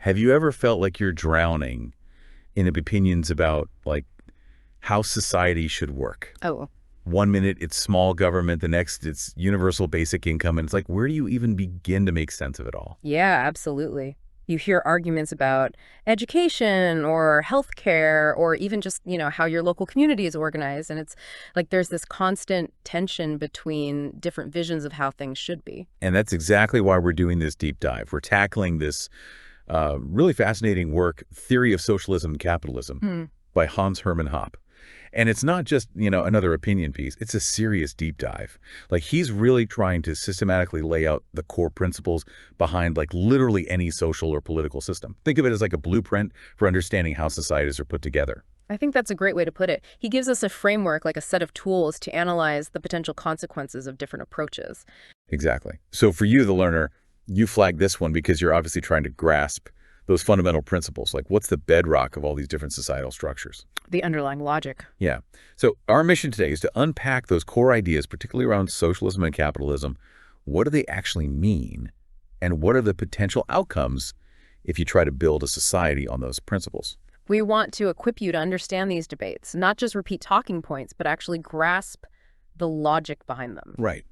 Have you ever felt like you're drowning in opinions about, like, how society should work? Oh, One minute it's small government, the next it's universal basic income, and it's like, where do you even begin to make sense of it all? yeah, absolutely. You hear arguments about education or healthcare or even just, how your local community is organized. And it's like there's this constant tension between different visions of how things should be. And that's exactly why we're doing this deep dive. We're tackling this really fascinating work, Theory of Socialism and Capitalism, Hmm. by Hans Hermann Hoppe. And it's not just, another opinion piece. It's a serious deep dive. Like, he's really trying to systematically lay out the core principles behind, like, literally any social or political system. Think of it as like a blueprint for understanding how societies are put together. I think that's a great way to put it. He gives us a framework, like a set of tools to analyze the potential consequences of different approaches. Exactly. So for you, the learner, you flag this one because you're obviously trying to grasp those fundamental principles. Like, what's the bedrock of all these different societal structures? The underlying logic. Yeah. So our mission today is to unpack those core ideas, particularly around socialism and capitalism. What do they actually mean? And what are the potential outcomes if you try to build a society on those principles? We want to equip you to understand these debates, not just repeat talking points, but actually grasp the logic behind them. Right.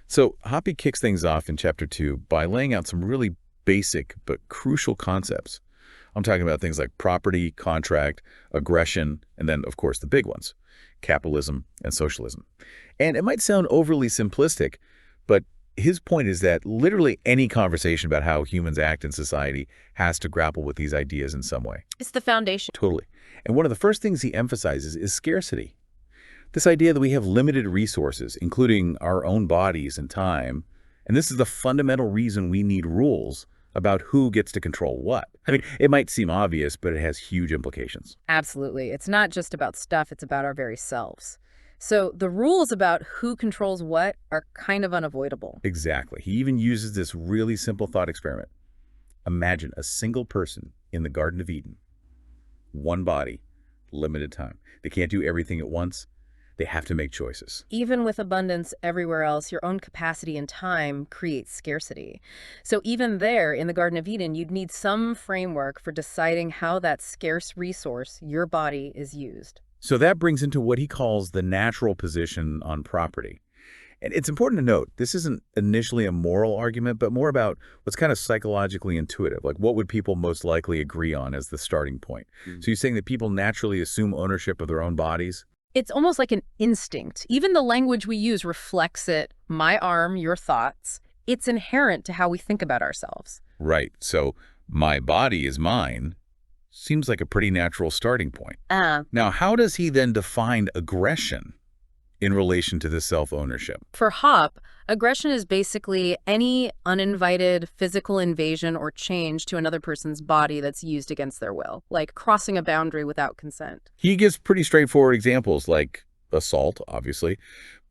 So Hoppe kicks things off in Chapter 2 by laying out some really basic but crucial concepts. I'm talking about things like property, contract, aggression, and then, of course, the big ones, capitalism and socialism. And it might sound overly simplistic, but his point is that literally any conversation about how humans act in society has to grapple with these ideas in some way. It's the foundation. Totally. And one of the first things he emphasizes is scarcity. This idea that we have limited resources, including our own bodies and time. And this is the fundamental reason we need rules about who gets to control what. I mean, it might seem obvious, but it has huge implications. Absolutely. It's not just about stuff, it's about our very selves. So the rules about who controls what are kind of unavoidable. Exactly. He even uses this really simple thought experiment. Imagine a single person in the Garden of Eden. One body, limited time. They can't do everything at once. They have to make choices. Even with abundance everywhere else, your own capacity and time creates scarcity. So even there, in the Garden of Eden, you'd need some framework for deciding how that scarce resource, your body, is used. So that brings into what he calls the natural position on property. And it's important to note, this isn't initially a moral argument, but more about what's kind of psychologically intuitive. Like, what would people most likely agree on as the starting point? So he's saying that people naturally assume ownership of their own bodies. It's almost like an instinct. Even the language we use reflects it. My arm, your thoughts. It's inherent to how we think about ourselves. Right. So my body is mine seems like a pretty natural starting point. Now, how does he then define aggression in relation to this self-ownership? For Hoppe, aggression is basically any uninvited physical invasion or change to another person's body that's used against their will, like crossing a boundary without consent. He gives pretty straightforward examples like assault, obviously,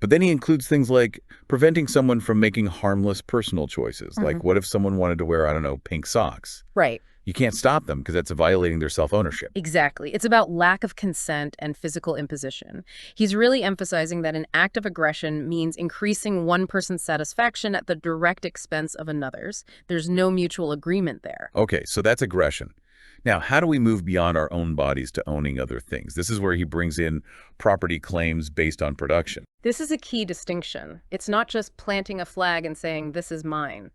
but then he includes things like preventing someone from making harmless personal choices. Like, what if someone wanted to wear, I don't know, pink socks? Right. You can't stop them because that's violating their self-ownership. Exactly. It's about lack of consent and physical imposition. He's really emphasizing that an act of aggression means increasing one person's satisfaction at the direct expense of another's. There's no mutual agreement there. Okay, so that's aggression. Now, how do we move beyond our own bodies to owning other things? This is where he brings in property claims based on production. This is a key distinction. It's not just planting a flag and saying, this is mine.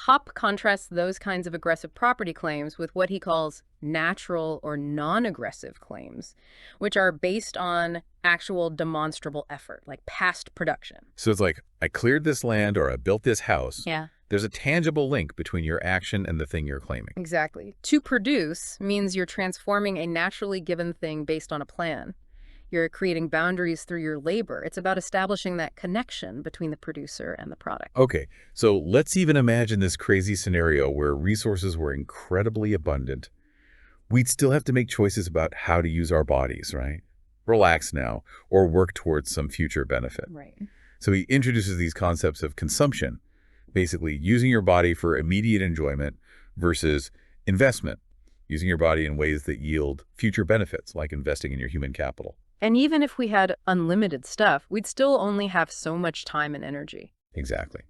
Hoppe contrasts those kinds of aggressive property claims with what he calls natural or non-aggressive claims, which are based on actual demonstrable effort, like past production. So it's like, I cleared this land or I built this house. Yeah. There's a tangible link between your action and the thing you're claiming. Exactly. To produce means you're transforming a naturally given thing based on a plan. You're creating boundaries through your labor. It's about establishing that connection between the producer and the product. Okay, so let's even imagine this crazy scenario where resources were incredibly abundant. We'd still have to make choices about how to use our bodies, right? Relax now, or work towards some future benefit. Right. So he introduces these concepts of consumption, basically using your body for immediate enjoyment versus investment, using your body in ways that yield future benefits, like investing in your human capital. And even if we had unlimited stuff, we'd still only have so much time and energy. Exactly.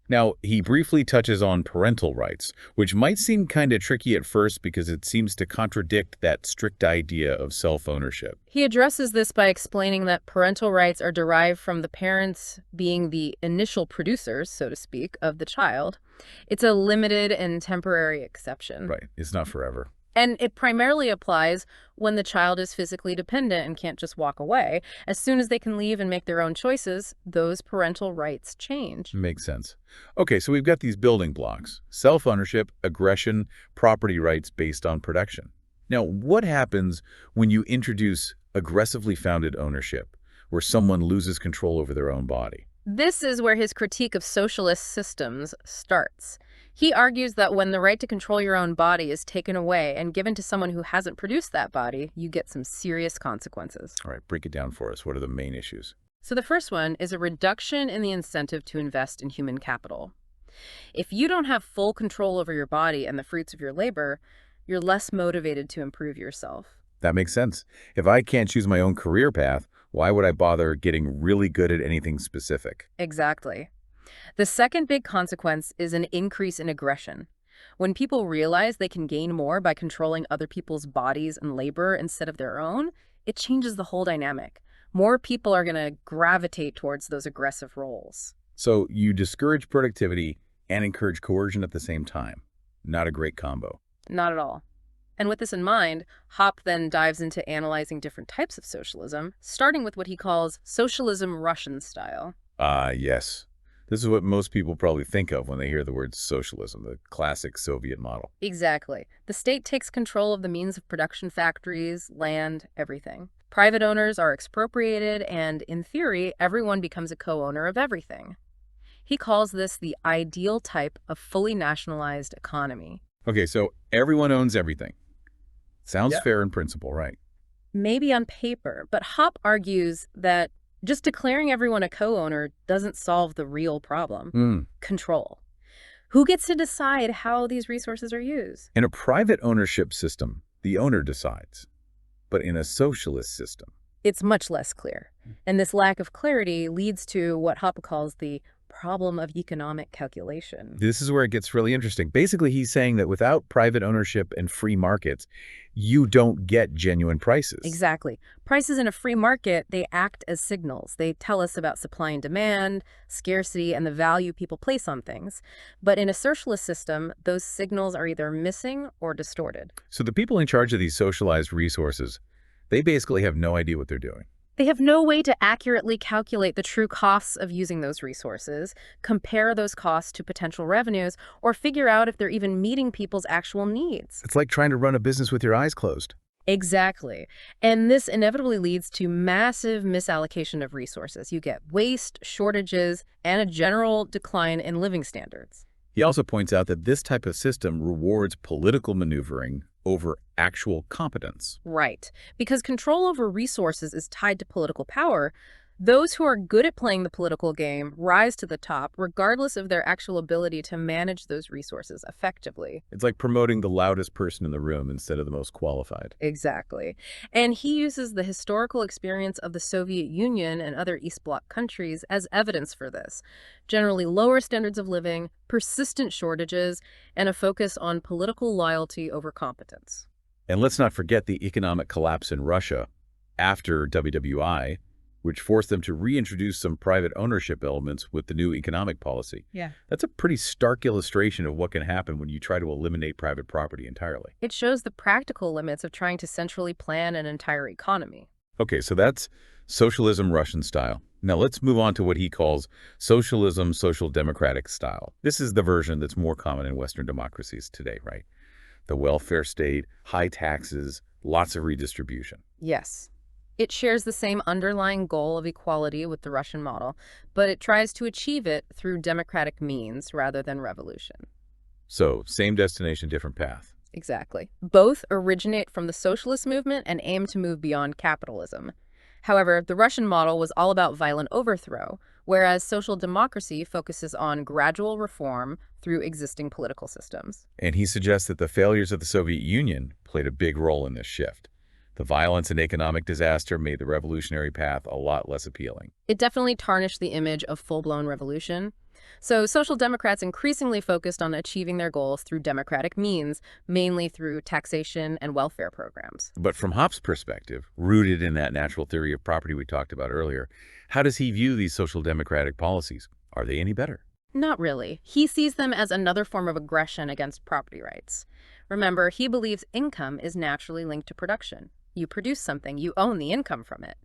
Now, he briefly touches on parental rights, which might seem kind of tricky at first because it seems to contradict that strict idea of self-ownership. He addresses this by explaining that parental rights are derived from the parents being the initial producers, so to speak, of the child. It's a limited and temporary exception. Right. It's not forever. And it primarily applies when the child is physically dependent and can't just walk away. As soon as they can leave and make their own choices, those parental rights change. Makes sense. Okay, so we've got these building blocks: self-ownership, aggression, property rights based on production. Now, what happens when you introduce aggressively founded ownership, where someone loses control over their own body? This is where his critique of socialist systems starts. He argues that when the right to control your own body is taken away and given to someone who hasn't produced that body, you get some serious consequences. All right, break it down for us. What are the main issues? So the first one is a reduction in the incentive to invest in human capital. If you don't have full control over your body and the fruits of your labor, you're less motivated to improve yourself. That makes sense. If I can't choose my own career path, why would I bother getting really good at anything specific? Exactly. The second big consequence is an increase in aggression. When people realize they can gain more by controlling other people's bodies and labor instead of their own, it changes the whole dynamic. More people are going to gravitate towards those aggressive roles. So you discourage productivity and encourage coercion at the same time. Not a great combo. Not at all. And with this in mind, Hoppe then dives into analyzing different types of socialism, starting with what he calls socialism Russian style. Yes. This is what most people probably think of when they hear the word socialism, the classic Soviet model. Exactly. The state takes control of the means of production, factories, land, everything. Private owners are expropriated, and in theory, everyone becomes a co-owner of everything. He calls this the ideal type of fully nationalized economy. Okay, so everyone owns everything. Sounds Yeah. fair in principle, right? Maybe on paper, but Hoppe argues that just declaring everyone a co-owner doesn't solve the real problem. Control. Who gets to decide how these resources are used? In a private ownership system, the owner decides. But in a socialist system, It's much less clear. And this lack of clarity leads to what Hoppe calls the problem of economic calculation. this is where it gets really interesting. Basically, he's saying that without private ownership and free markets, you don't get genuine prices. Exactly. Prices in a free market, they act as signals. They tell us about supply and demand, scarcity, and the value people place on things. But in a socialist system, those signals are either missing or distorted. So the people in charge of these socialized resources, they basically have no idea what they're doing. They have no way to accurately calculate the true costs of using those resources, compare those costs to potential revenues, or figure out if they're even meeting people's actual needs. It's like trying to run a business with your eyes closed. Exactly. And this inevitably leads to massive misallocation of resources. You get waste, shortages, and a general decline in living standards. He also points out that this type of system rewards political maneuvering over actual competence. Right. Because control over resources is tied to political power, those who are good at playing the political game rise to the top, regardless of their actual ability to manage those resources effectively. It's like promoting the loudest person in the room instead of the most qualified. Exactly. And he uses the historical experience of the Soviet Union and other East Bloc countries as evidence for this. Generally lower standards of living, persistent shortages, and a focus on political loyalty over competence. And let's not forget the economic collapse in Russia after WWI, which forced them to reintroduce some private ownership elements with the new economic policy. Yeah. That's a pretty stark illustration of what can happen when you try to eliminate private property entirely. It shows the practical limits of trying to centrally plan an entire economy. Okay, so that's socialism Russian style. Now let's move on to what he calls socialism social democratic style. This is the version that's more common in Western democracies today, right? The welfare state, high taxes, lots of redistribution. Yes. It shares the same underlying goal of equality with the Russian model, but it tries to achieve it through democratic means rather than revolution. So, same destination, different path. Exactly. Both originate from the socialist movement and aim to move beyond capitalism. However, the Russian model was all about violent overthrow, whereas social democracy focuses on gradual reform through existing political systems. And he suggests that the failures of the Soviet Union played a big role in this shift. The violence and economic disaster made the revolutionary path a lot less appealing. It definitely tarnished the image of full-blown revolution. So social democrats increasingly focused on achieving their goals through democratic means, mainly through taxation and welfare programs. But from Hoppe's perspective, rooted in that natural theory of property we talked about earlier, how does he view these social democratic policies? Are they any better? Not really. He sees them as another form of aggression against property rights. Remember, he believes income is naturally linked to production. You produce something, you own the income from it.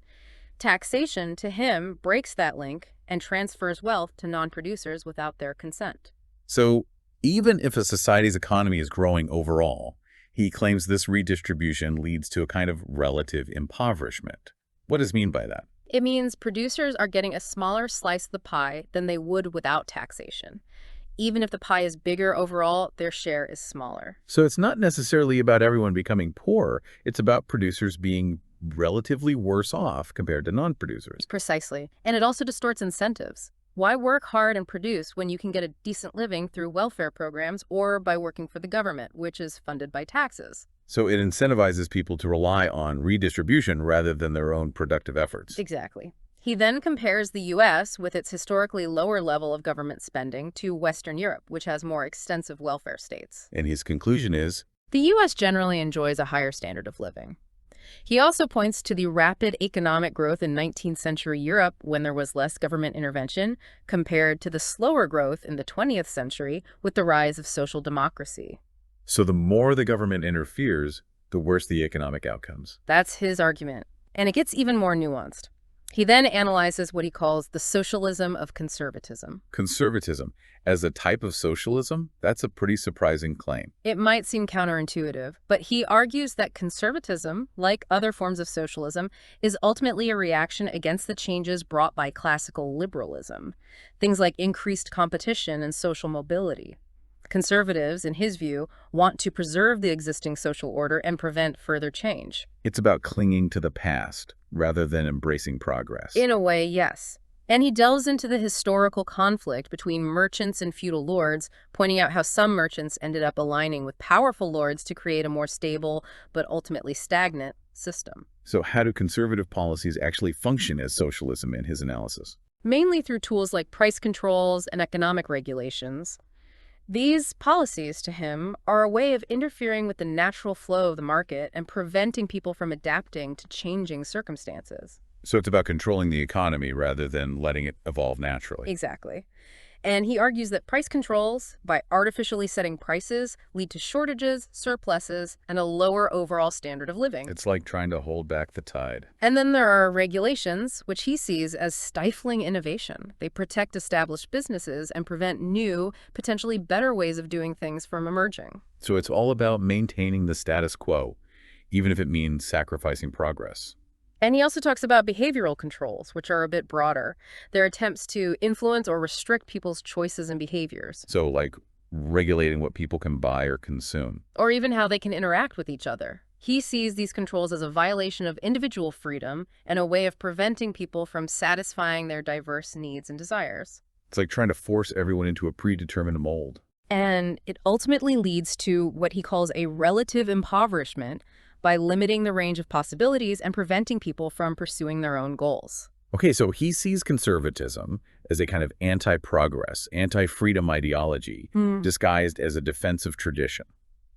Taxation, to him, breaks that link and transfers wealth to non-producers without their consent. So even if a society's economy is growing overall, he claims this redistribution leads to a kind of relative impoverishment. What does he mean by that? It means producers are getting a smaller slice of the pie than they would without taxation. Even if the pie is bigger overall, their share is smaller. So it's not necessarily about everyone becoming poor. It's about producers being relatively worse off compared to non-producers. Precisely. And it also distorts incentives. Why work hard and produce when you can get a decent living through welfare programs or by working for the government, which is funded by taxes? So it incentivizes people to rely on redistribution rather than their own productive efforts. Exactly. He then compares the U.S., with its historically lower level of government spending, to Western Europe, which has more extensive welfare states. And his conclusion is, The U.S. generally enjoys a higher standard of living. He also points to the rapid economic growth in 19th century Europe when there was less government intervention, compared to the slower growth in the 20th century with the rise of social democracy. so the more the government interferes, the worse the economic outcomes. That's his argument. And it gets even more nuanced. He then analyzes what he calls the socialism of conservatism. Conservatism, as a type of socialism, that's a pretty surprising claim. It might seem counterintuitive, but he argues that conservatism, like other forms of socialism, is ultimately a reaction against the changes brought by classical liberalism, things like increased competition and social mobility. Conservatives, in his view, want to preserve the existing social order and prevent further change. It's about clinging to the past rather than embracing progress. In a way, yes. And he delves into the historical conflict between merchants and feudal lords, pointing out how some merchants ended up aligning with powerful lords to create a more stable, but ultimately stagnant, system. So how do conservative policies actually function as socialism in his analysis? Mainly through tools like price controls and economic regulations. These policies, to him, are a way of interfering with the natural flow of the market and preventing people from adapting to changing circumstances. So it's about controlling the economy rather than letting it evolve naturally. Exactly. And he argues that price controls, by artificially setting prices, lead to shortages, surpluses, and a lower overall standard of living. It's like trying to hold back the tide. And then there are regulations, which he sees as stifling innovation. They protect established businesses and prevent new, potentially better ways of doing things from emerging. So it's all about maintaining the status quo, even if it means sacrificing progress. And he also talks about behavioral controls, which are a bit broader. They're attempts to influence or restrict people's choices and behaviors, So like regulating what people can buy or consume. or even how they can interact with each other. He sees these controls as a violation of individual freedom and a way of preventing people from satisfying their diverse needs and desires. It's like trying to force everyone into a predetermined mold. And it ultimately leads to what he calls a relative impoverishment by limiting the range of possibilities and preventing people from pursuing their own goals. Okay, so he sees conservatism as a kind of anti-progress, anti-freedom ideology disguised as a defensive tradition.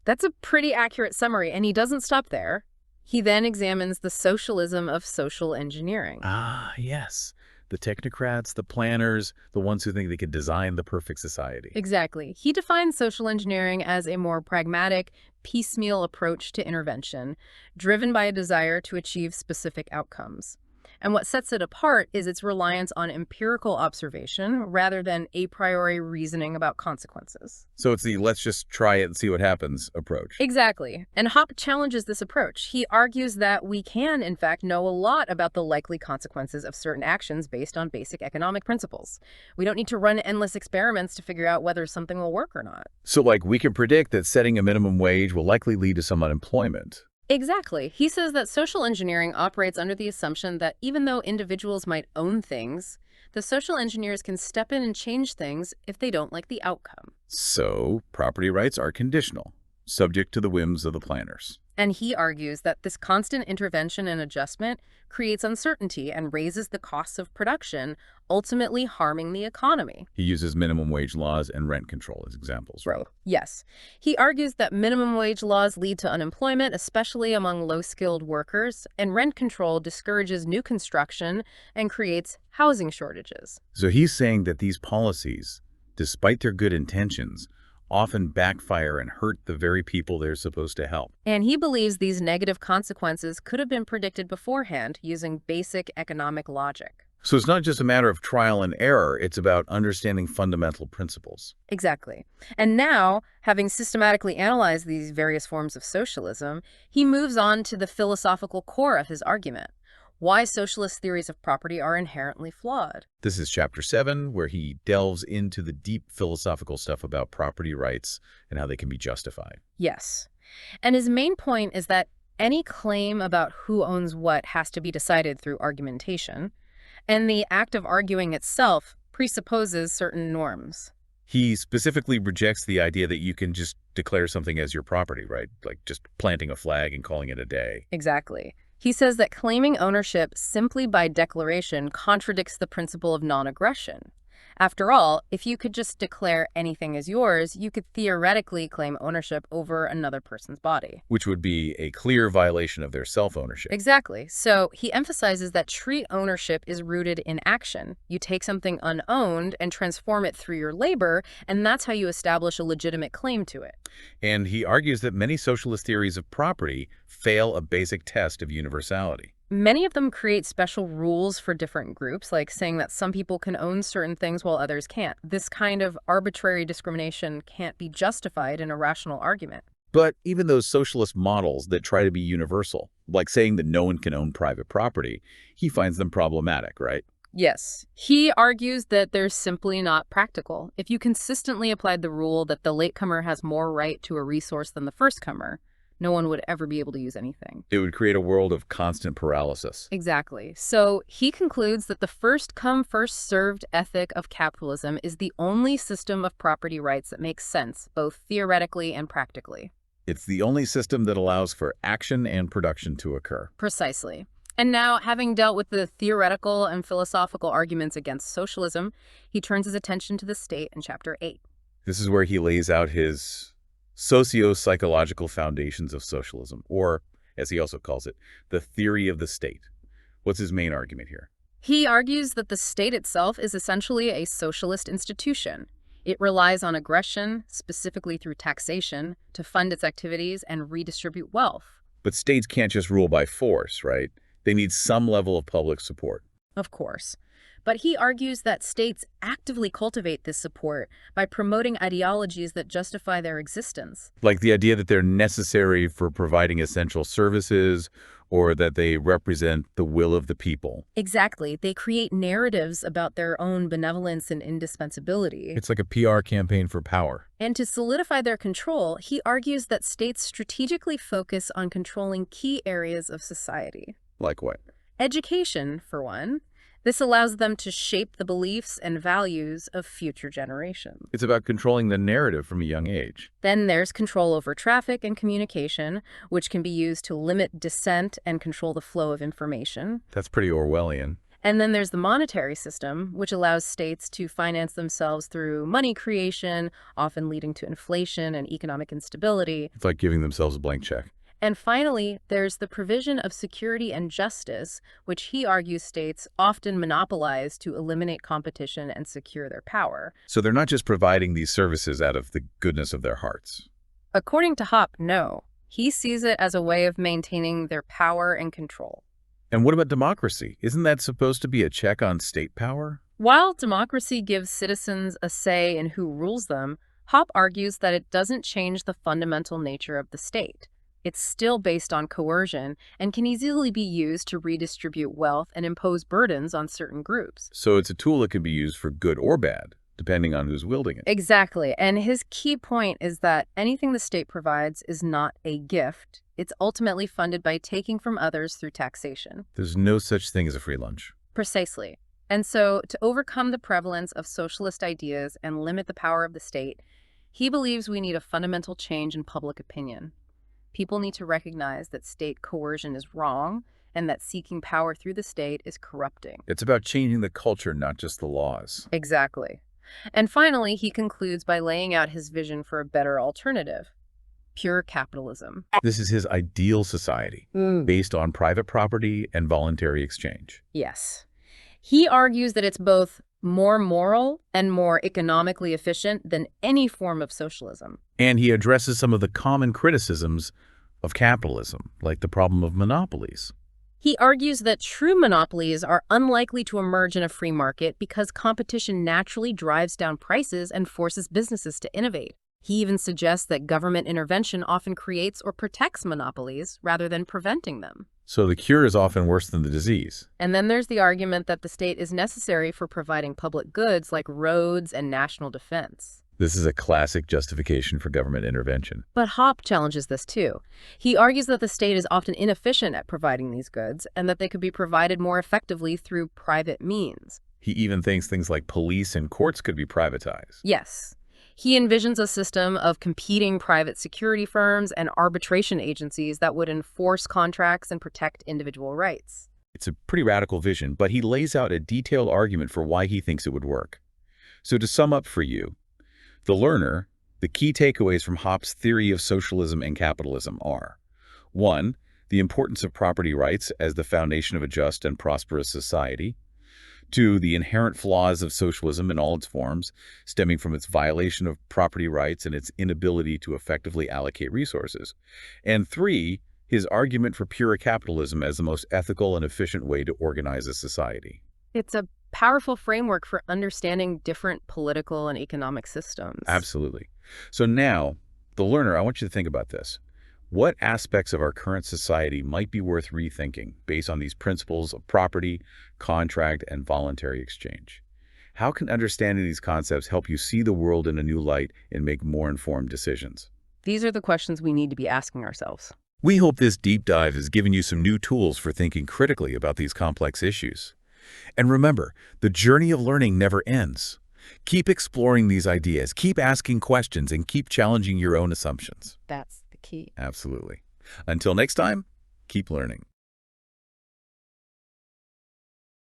That's a pretty accurate summary, and he doesn't stop there. He then examines the socialism of social engineering. Ah, yes. The technocrats, the planners, the ones who think they could design the perfect society. Exactly. He defines social engineering as a more pragmatic, piecemeal approach to intervention, driven by a desire to achieve specific outcomes. And what sets it apart is its reliance on empirical observation rather than a priori reasoning about consequences. So it's the let's just try it and see what happens approach. Exactly. And Hoppe challenges this approach. He argues that we can, in fact, know a lot about the likely consequences of certain actions based on basic economic principles. We don't need to run endless experiments to figure out whether something will work or not. So like we can predict that setting a minimum wage will likely lead to some unemployment. Exactly. He says that social engineering operates under the assumption that even though individuals might own things, the social engineers can step in and change things if they don't like the outcome. So property rights are conditional, subject to the whims of the planners. And he argues that this constant intervention and adjustment creates uncertainty and raises the costs of production, ultimately harming the economy. He uses minimum wage laws and rent control as examples, right? Yes. He argues that minimum wage laws lead to unemployment, especially among low-skilled workers, and rent control discourages new construction and creates housing shortages. So he's saying that these policies, despite their good intentions, often backfire and hurt the very people they're supposed to help. And he believes these negative consequences could have been predicted beforehand using basic economic logic. So it's not just a matter of trial and error, it's about understanding fundamental principles. Exactly. And now, having systematically analyzed these various forms of socialism, he moves on to the philosophical core of his argument: why socialist theories of property are inherently flawed. This is chapter 7, where he delves into the deep philosophical stuff about property rights and how they can be justified. Yes. And his main point is that any claim about who owns what has to be decided through argumentation, and the act of arguing itself presupposes certain norms. He specifically rejects the idea that you can just declare something as your property, right? Like just planting a flag and calling it a day. Exactly. He says that claiming ownership simply by declaration contradicts the principle of non-aggression. After all, if you could just declare anything as yours, you could theoretically claim ownership over another person's body. Which would be a clear violation of their self-ownership. Exactly. So he emphasizes that tree ownership is rooted in action. You take something unowned and transform it through your labor, and that's how you establish a legitimate claim to it. And he argues that many socialist theories of property fail a basic test of universality. Many of them create special rules for different groups, like saying that some people can own certain things while others can't. This kind of arbitrary discrimination can't be justified in a rational argument. But even those socialist models that try to be universal, like saying that no one can own private property, he finds them problematic, right? Yes. He argues that they're simply not practical. If you consistently applied the rule that the latecomer has more right to a resource than the firstcomer, no one would ever be able to use anything. It would create a world of constant paralysis. Exactly. So he concludes that the first-come, first-served ethic of capitalism is the only system of property rights that makes sense, both theoretically and practically. It's the only system that allows for action and production to occur. Precisely. And now, having dealt with the theoretical and philosophical arguments against socialism, he turns his attention to the state in Chapter 8. This is where he lays out his socio-psychological foundations of socialism, or, as he also calls it, the theory of the state. What's his main argument here? He argues that the state itself is essentially a socialist institution. It relies on aggression, specifically through taxation, to fund its activities and redistribute wealth. But states can't just rule by force, right? They need some level of public support. Of course. But he argues that states actively cultivate this support by promoting ideologies that justify their existence. Like the idea that they're necessary for providing essential services, or that they represent the will of the people. Exactly. They create narratives about their own benevolence and indispensability. It's like a PR campaign for power. And to solidify their control, he argues that states strategically focus on controlling key areas of society. Like what? Education, for one. This allows them to shape the beliefs and values of future generations. It's about controlling the narrative from a young age. Then there's control over traffic and communication, which can be used to limit dissent and control the flow of information. That's pretty Orwellian. And then there's the monetary system, which allows states to finance themselves through money creation, often leading to inflation and economic instability. It's like giving themselves a blank check. And finally, there's the provision of security and justice, which he argues states often monopolize to eliminate competition and secure their power. So they're not just providing these services out of the goodness of their hearts. According to Hoppe, no. He sees it as a way of maintaining their power and control. And what about democracy? Isn't that supposed to be a check on state power? While democracy gives citizens a say in who rules them, Hoppe argues that it doesn't change the fundamental nature of the state. It's still based on coercion and can easily be used to redistribute wealth and impose burdens on certain groups. So it's a tool that can be used for good or bad, depending on who's wielding it. Exactly. And his key point is that anything the state provides is not a gift. It's ultimately funded by taking from others through taxation. There's no such thing as a free lunch. Precisely. And so, to overcome the prevalence of socialist ideas and limit the power of the state, he believes we need a fundamental change in public opinion. People need to recognize that state coercion is wrong and that seeking power through the state is corrupting. It's about changing the culture, not just the laws. Exactly. And finally, he concludes by laying out his vision for a better alternative: pure capitalism. This is his ideal society, based on private property and voluntary exchange. Yes. He argues that it's both more moral and more economically efficient than any form of socialism. And he addresses some of the common criticisms of capitalism, like the problem of monopolies. He argues that true monopolies are unlikely to emerge in a free market because competition naturally drives down prices and forces businesses to innovate. He even suggests that government intervention often creates or protects monopolies rather than preventing them. So the cure is often worse than the disease. And then there's the argument that the state is necessary for providing public goods like roads and national defense. This is a classic justification for government intervention. But Hoppe challenges this too. He argues that the state is often inefficient at providing these goods and that they could be provided more effectively through private means. He even thinks things like police and courts could be privatized. Yes. He envisions a system of competing private security firms and arbitration agencies that would enforce contracts and protect individual rights. It's a pretty radical vision, but he lays out a detailed argument for why he thinks it would work. So to sum up for you, the learner, the key takeaways from Hoppe's theory of socialism and capitalism are: 1. The importance of property rights as the foundation of a just and prosperous society. 2. The inherent flaws of socialism in all its forms, stemming from its violation of property rights and its inability to effectively allocate resources. And 3. His argument for pure capitalism as the most ethical and efficient way to organize a society. It's a powerful framework for understanding different political and economic systems. Absolutely. So now, the learner, I want you to think about this. What aspects of our current society might be worth rethinking based on these principles of property, contract, and voluntary exchange? How can understanding these concepts help you see the world in a new light and make more informed decisions? These are the questions we need to be asking ourselves. We hope this deep dive has given you some new tools for thinking critically about these complex issues. And remember, the journey of learning never ends. Keep exploring these ideas, keep asking questions, and keep challenging your own assumptions. That's the key. Absolutely. Until next time, keep learning.